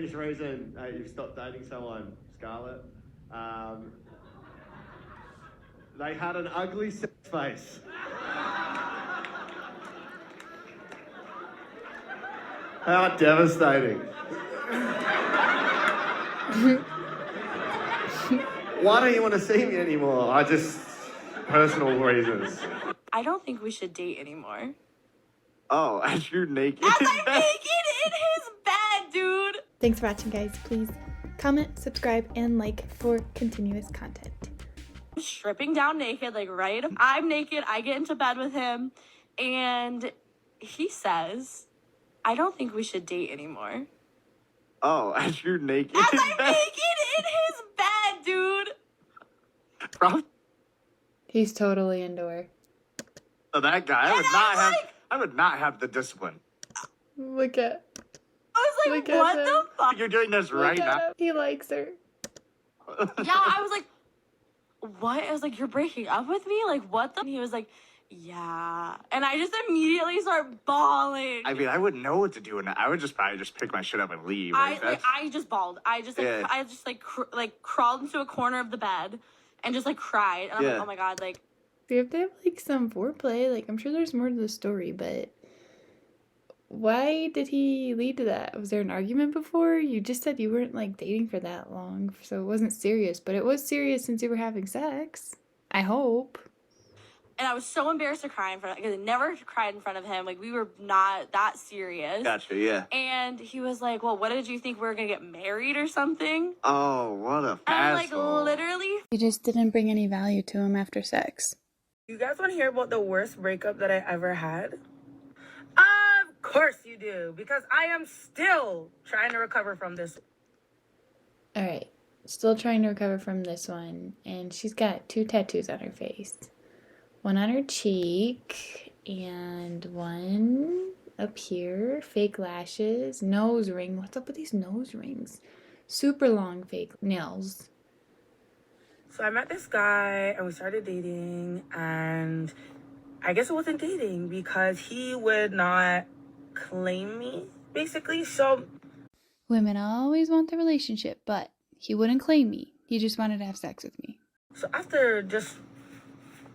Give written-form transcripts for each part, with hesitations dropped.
strange reason you've stopped dating someone, Scarlett. They had an ugly sex face. How devastating. Why don't you want to see me anymore? Personal reasons. I don't think we should date anymore. Oh, as you're naked. As I'm naked in his bed, dude. Thanks for watching, guys. Please comment, subscribe, and like for continuous content. Stripping down naked, like right. I'm naked. I get into bed with him, and he says, "I don't think we should date anymore." Oh, as you're naked. As I'm naked in his bed, dude. He's totally into her. So that guy, I would not have the discipline. Look at. I was like, what the fuck? You're doing this right now. He likes her. Yeah, I was like, what? I was like, you're breaking up with me? Like, what the? And he was like, yeah. And I just immediately start bawling. I mean, I wouldn't know what to do, and I would probably just pick my shit up and leave. I just bawled. I just crawled into a corner of the bed and just like cried. And I'm like, oh my god, like. We have to have like some foreplay. Like, I'm sure there's more to the story, but why did he lead to that? Was there an argument before? You just said you weren't like dating for that long, so it wasn't serious, but it was serious since you were having sex. I hope. And I was so embarrassed to cry in front of him, because I never cried in front of him. Like, we were not that serious. Gotcha, yeah. And he was like, well, what did you think? We were going to get married or something? Oh, what a asshole. And like, literally. You just didn't bring any value to him after sex. You guys want to hear about the worst breakup that I ever had? Of course you do, because I am still trying to recover from this. All right, still trying to recover from this one, and she's got 2 tattoos on her face. One on her cheek, and one up here, fake lashes, nose ring. What's up with these nose rings? Super long fake nails. So I met this guy and we started dating, and I guess it wasn't dating because he would not claim me, basically. So women always want the relationship, but he wouldn't claim me. He just wanted to have sex with me. So after just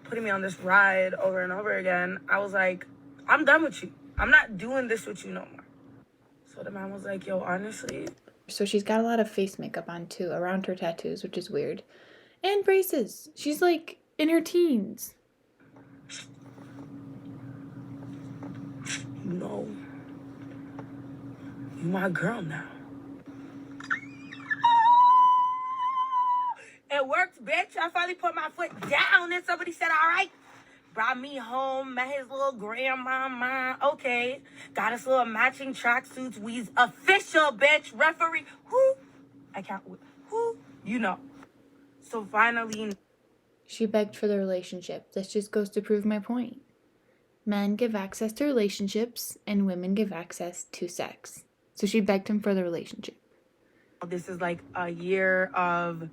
putting me on this ride over and over again, I was like, I'm done with you. I'm not doing this with you no more. So the man was like, yo, honestly. So she's got a lot of face makeup on too, around her tattoos, which is weird. And braces. She's like in her teens. No. You my girl now. It worked, bitch. I finally put my foot down and somebody said, all right. Brought me home, met his little grandmama. Okay. Got us little matching tracksuits. We's official, bitch. Referee. Who? I can't. Who? You know. So finally. She begged for the relationship. This just goes to prove my point. Men give access to relationships and women give access to sex. So she begged him for the relationship. This is like a year of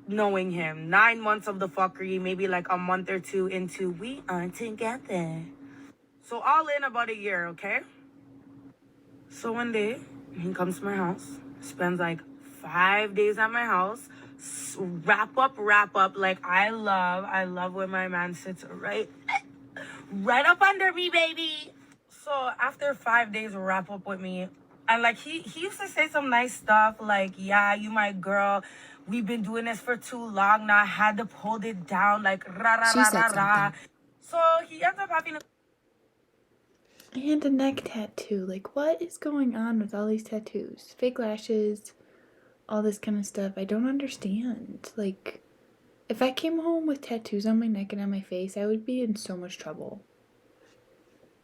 knowing him. 9 months of the fuckery, maybe like a month or 2 into we are together. So all in about a year, okay? So one day, he comes to my house, spends like 5 days at my house, wrap up. Like I love when my man sits right up under me, baby. So after 5 days, wrap up with me. And like he used to say some nice stuff like, yeah, you my girl. We've been doing this for too long now. I had to hold it down like rah. So he ends up having and a neck tattoo. Like, what is going on with all these tattoos? Fake lashes, all this kind of stuff. I don't understand. Like, if I came home with tattoos on my neck and on my face, I would be in so much trouble.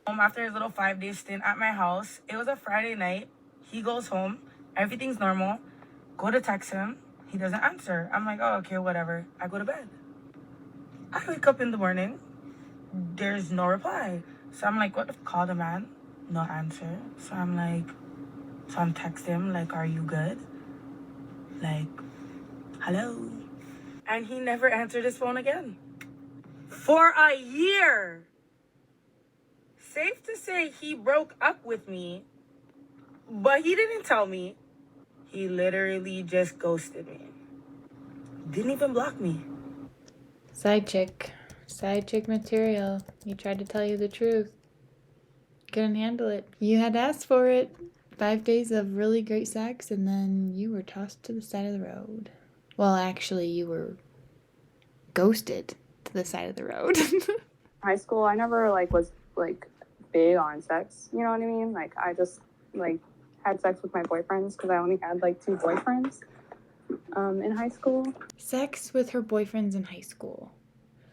After his little 5-day stint at my house, it was a Friday night. He goes home. Everything's normal. Go to text him. He doesn't answer. I'm like, oh, okay, whatever. I go to bed. I wake up in the morning. There's no reply. So I'm like, what the call the man? No answer. So I'm texting him, like, are you good? Like, hello? And he never answered his phone again. For a year. Safe to say he broke up with me, but he didn't tell me. He literally just ghosted me. Didn't even block me. Side chick. Side chick material. He tried to tell you the truth. Couldn't handle it. You had asked for it. 5 days of really great sex, and then you were tossed to the side of the road. Well, actually, you were ghosted to the side of the road. High school, I never was big on sex. You know what I mean? I just had sex with my boyfriends because I only had 2 boyfriends in high school. Sex with her boyfriends in high school.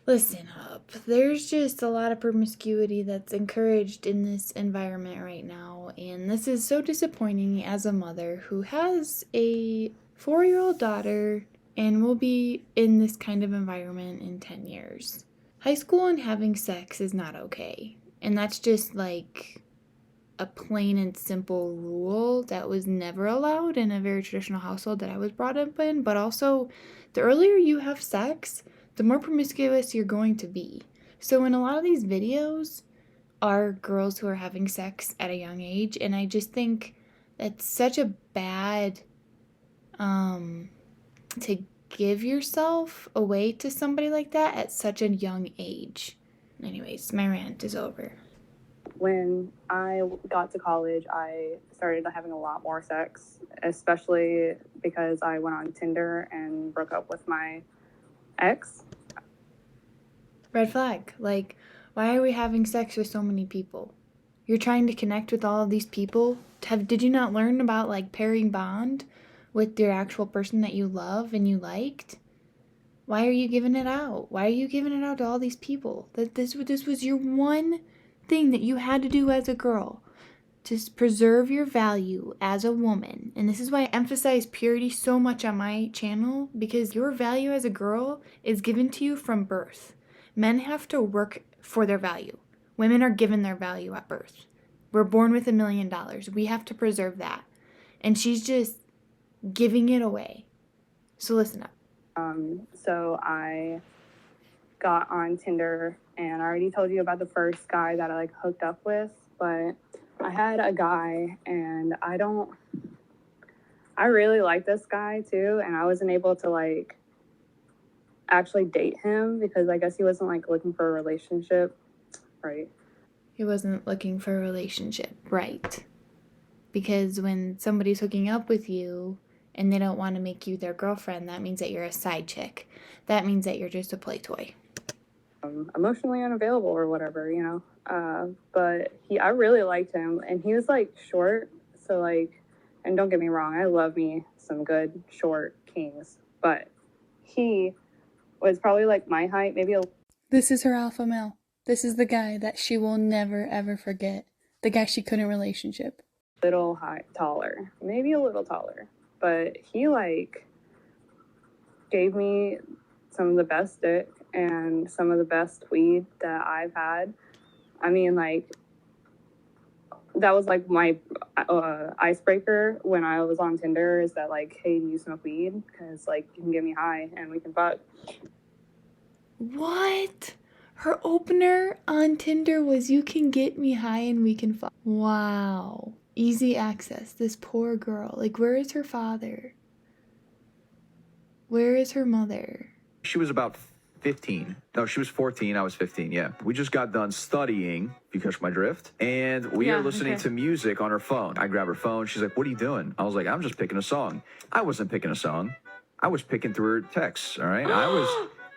Listen up. There's just a lot of promiscuity that's encouraged in this environment right now, and this is so disappointing as a mother who has a 4-year-old daughter and will be in this kind of environment in 10 years. High school and having sex is not okay, and that's just a plain and simple rule that was never allowed in a very traditional household that I was brought up in, but also the earlier you have sex, the more promiscuous you're going to be. So in a lot of these videos are girls who are having sex at a young age, and I just think that's such a bad to give yourself away to somebody like that at such a young age. Anyways, my rant is over. When I got to college, I started having a lot more sex, especially because I went on Tinder and broke up with my ex. Red flag. Why are we having sex with so many people? You're trying to connect with all of these people? Did you not learn about pairing bond with your actual person that you love and you liked? Why are you giving it out? Why are you giving it out to all these people? This was your one thing that you had to do as a girl to preserve your value as a woman. And this is why I emphasize purity so much on my channel, because your value as a girl is given to you from birth. Men have to work for their value. Women are given their value at birth. We're born with $1 million. We have to preserve that. And she's just giving it away. So listen up. So I got on Tinder, and I already told you about the first guy that I hooked up with, but I had a guy, and I really like this guy too, and I wasn't able to actually date him because I guess he wasn't looking for a relationship, right? He wasn't looking for a relationship, right? Because when somebody's hooking up with you and they don't want to make you their girlfriend, that means that you're a side chick. That means that you're just a play toy. Emotionally unavailable or whatever, but I really liked him, and he was short, so and don't get me wrong, I love me some good short kings, but he was probably my height, maybe This is her alpha male. This is the guy that she will never ever forget. The guy she couldn't relationship. little taller, maybe a little taller, but he gave me some of the best dick and some of the best weed that I've had. I mean, that was my icebreaker when I was on Tinder, is that hey, do you smoke weed? Because you can get me high and we can fuck. What? Her opener on Tinder was, you can get me high and we can fuck. Wow. Easy access. This poor girl. Where is her father? Where is her mother? She was about 15. No, she was 14. I was 15. Yeah. We just got done studying, if you catch my drift. And we are listening to music on her phone. I grab her phone. She's like, what are you doing? I was like, I'm just picking a song. I wasn't picking a song. I was picking through her texts. All right.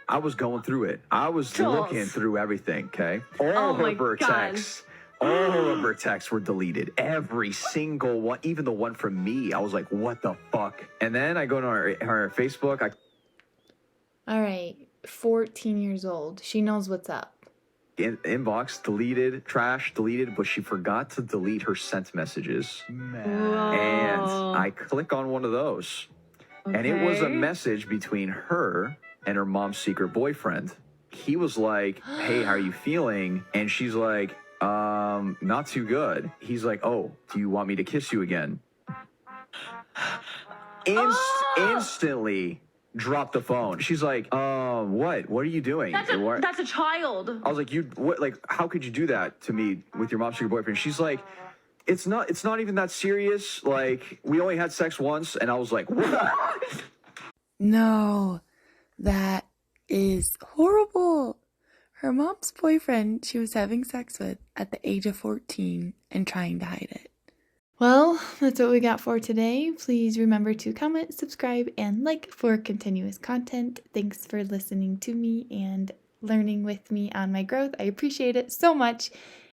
I was going through it. I was looking through everything. Okay. All of her texts. All of her texts were deleted. Every single one, even the one from me. I was like, what the fuck? And then I go to her Facebook. All right. 14 years old. She knows what's up. Inbox deleted, trash deleted, but she forgot to delete her sent messages. And I click on one of those. Okay. And it was a message between her and her mom's secret boyfriend. He was like, hey, how are you feeling? And she's like, not too good. He's like, oh, do you want me to kiss you again? Instantly dropped the phone. She's like, what are you doing? That's a child. I was like, how could you do that to me with your mom's secret boyfriend? She's like, it's not even that serious. Like, we only had sex once, and I was like, what? No, that is horrible. Her mom's boyfriend she was having sex with at the age of 14 and trying to hide it. Well, that's what we got for today. Please remember to comment, subscribe, and like for continuous content. Thanks for listening to me and learning with me on my growth. I appreciate it so much.